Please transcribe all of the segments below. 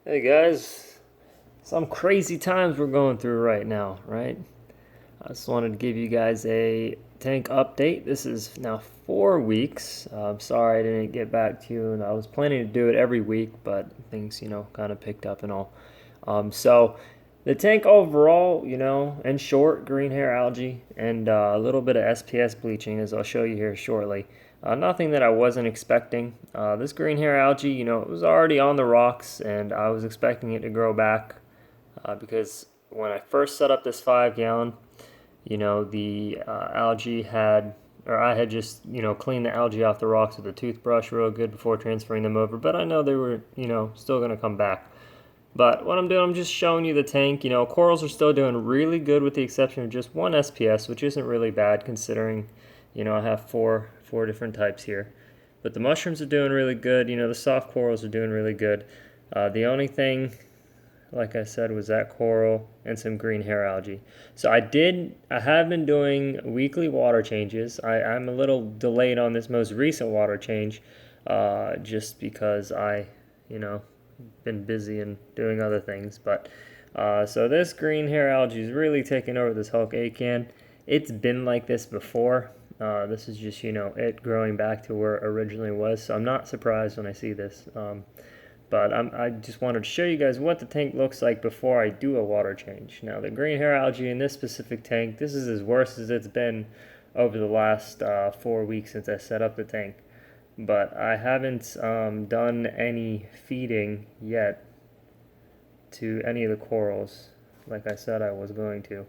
Hey guys, some crazy times we're going through right now, right? I just wanted to give you guys a tank update. This is now 4 weeks. I'm sorry I didn't get back to you, and I was planning to do it every week, but things, kind of picked up and all. So the tank overall, in short, green hair algae and a little bit of SPS bleaching, as I'll show you here shortly. Nothing that I wasn't expecting. This green hair algae, it was already on the rocks, and I was expecting it to grow back because when I first set up this 5 gallon, the algae had, or I had just, cleaned the algae off the rocks with a toothbrush real good before transferring them over, but I know they were, still going to come back. But what I'm doing, I'm just showing you the tank. Corals are still doing really good with the exception of just one SPS, which isn't really bad considering, I have four different types here. But the mushrooms are doing really good. The soft corals are doing really good. The only thing, like I said, was that coral and some green hair algae. So I have been doing weekly water changes. I'm a little delayed on this most recent water change, just because you know, been busy and doing other things. But so this green hair algae is really taking over this Hulk A can. It's been like this before. This is just it growing back to where it originally was. So I'm not surprised when I see this. But I just wanted to show you guys what the tank looks like before I do a water change. Now the green hair algae in this specific tank, this is as worse as it's been over the last 4 weeks since I set up the tank. But I haven't done any feeding yet to any of the corals, like I said I was going to.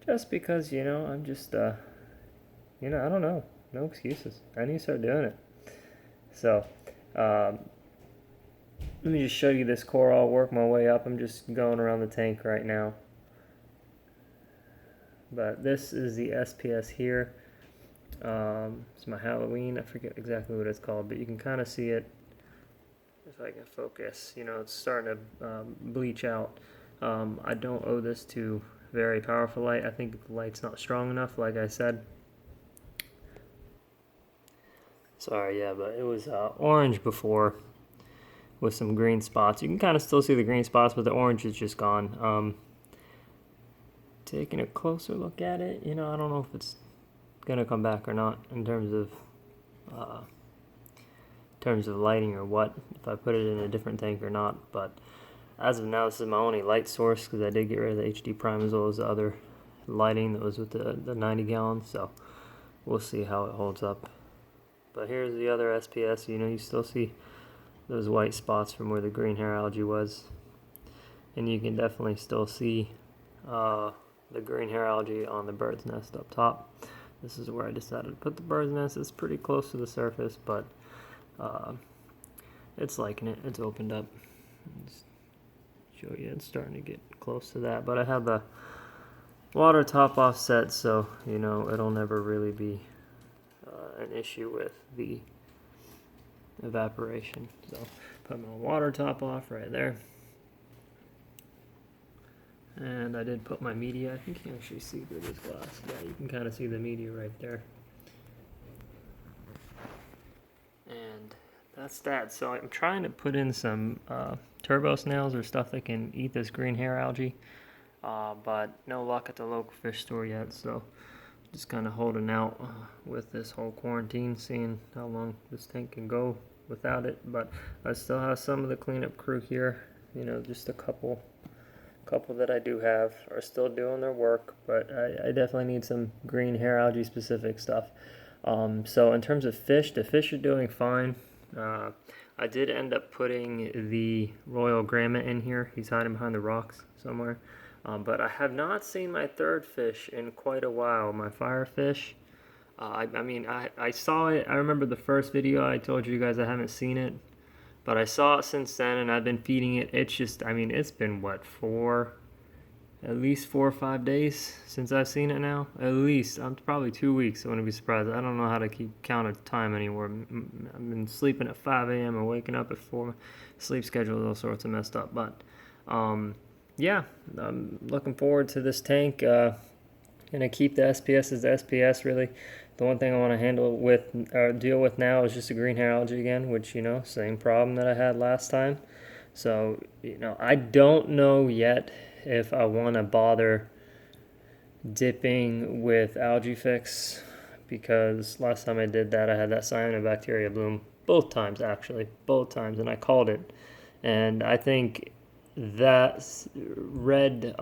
Just because, I'm just, I don't know. No excuses. I need to start doing it. So, let me just show you this coral. I'll work my way up. I'm just going around the tank right now. But this is the SPS here. It's my Halloween. I forget exactly what it's called, but you can kind of see it if I can focus. It's starting to bleach out. I don't owe this to very powerful light. I think the light's not strong enough, like I said. Sorry, yeah, but it was orange before with some green spots. You can kind of still see the green spots, but the orange is just gone. Taking a closer look at it, I don't know if it's gonna come back or not in terms of lighting or what, if I put it in a different tank or not. But as of now, this is my only light source because I did get rid of the HD Prime as well as the other lighting that was with the 90 gallons. So we'll see how it holds up. But here's the other SPS. You still see those white spots from where the green hair algae was, and you can definitely still see the green hair algae on the bird's nest up top. This is where I decided to put the bird's nest. It's pretty close to the surface, but it's liking it. It's opened up. Let's show you, it's starting to get close to that. But I have the water top offset, so it'll never really be an issue with the evaporation. So put my water top off right there. And I did put my media. I think you can actually see through this glass. Yeah, you can kind of see the media right there. And that's that. So I'm trying to put in some turbo snails or stuff that can eat this green hair algae. But no luck at the local fish store yet. So just kind of holding out with this whole quarantine, seeing how long this tank can go without it. But I still have some of the cleanup crew here. Just a couple that I do have are still doing their work, but I definitely need some green hair algae specific stuff. So in terms of fish, the fish are doing fine. I did end up putting the Royal Gramma in here. He's hiding behind the rocks somewhere. But I have not seen my third fish in quite a while, my firefish. I saw it. I remember the first video I told you guys I haven't seen it. But I saw it since then, and I've been feeding it. It's just, it's been, at least 4 or 5 days since I've seen it now. At least. I'm probably 2 weeks. I wouldn't be surprised. I don't know how to keep count of time anymore. I've been sleeping at 5 a.m. and waking up at 4. Sleep schedule is all sorts of messed up. But, yeah, I'm looking forward to this tank. Gonna keep the SPS as the SPS, really. The one thing I want to deal with now is just a green hair algae again, which, same problem that I had last time. So, I don't know yet if I want to bother dipping with Algae Fix, because last time I did that, I had that cyanobacteria bloom both times, and I called it. And I think that red, it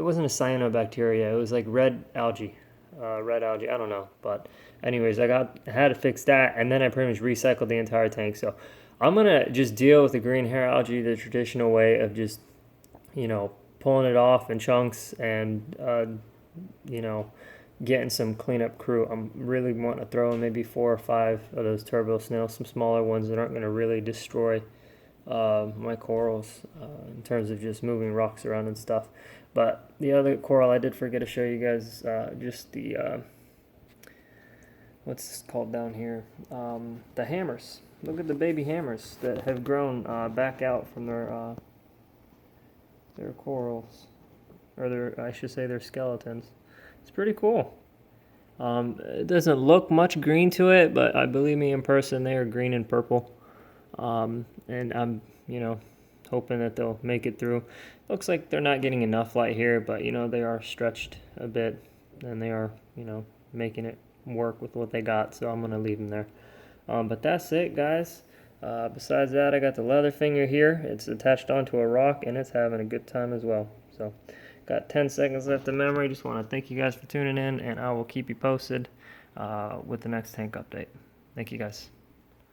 wasn't a cyanobacteria, it was like red algae. I don't know. But anyways, I had to fix that, and then I pretty much recycled the entire tank. So I'm gonna just deal with the green hair algae the traditional way of just, pulling it off in chunks and, getting some cleanup crew. I'm really wanting to throw in maybe 4 or 5 of those turbo snails, some smaller ones that aren't going to really destroy my corals in terms of just moving rocks around and stuff. But the other coral I did forget to show you guys, just the what's this called down here? The hammers. Look at the baby hammers that have grown back out from their corals, or I should say their skeletons. It's pretty cool. It doesn't look much green to it, but I believe me, in person they are green and purple. And I'm, hoping that they'll make it through. Looks like they're not getting enough light here, but they are stretched a bit, and they are, making it work with what they got. So I'm gonna leave them there. But that's it, guys. Besides that, I got the leather finger here. It's attached onto a rock, and it's having a good time as well. So, got 10 seconds left of memory. Just want to thank you guys for tuning in, and I will keep you posted with the next tank update. Thank you, guys.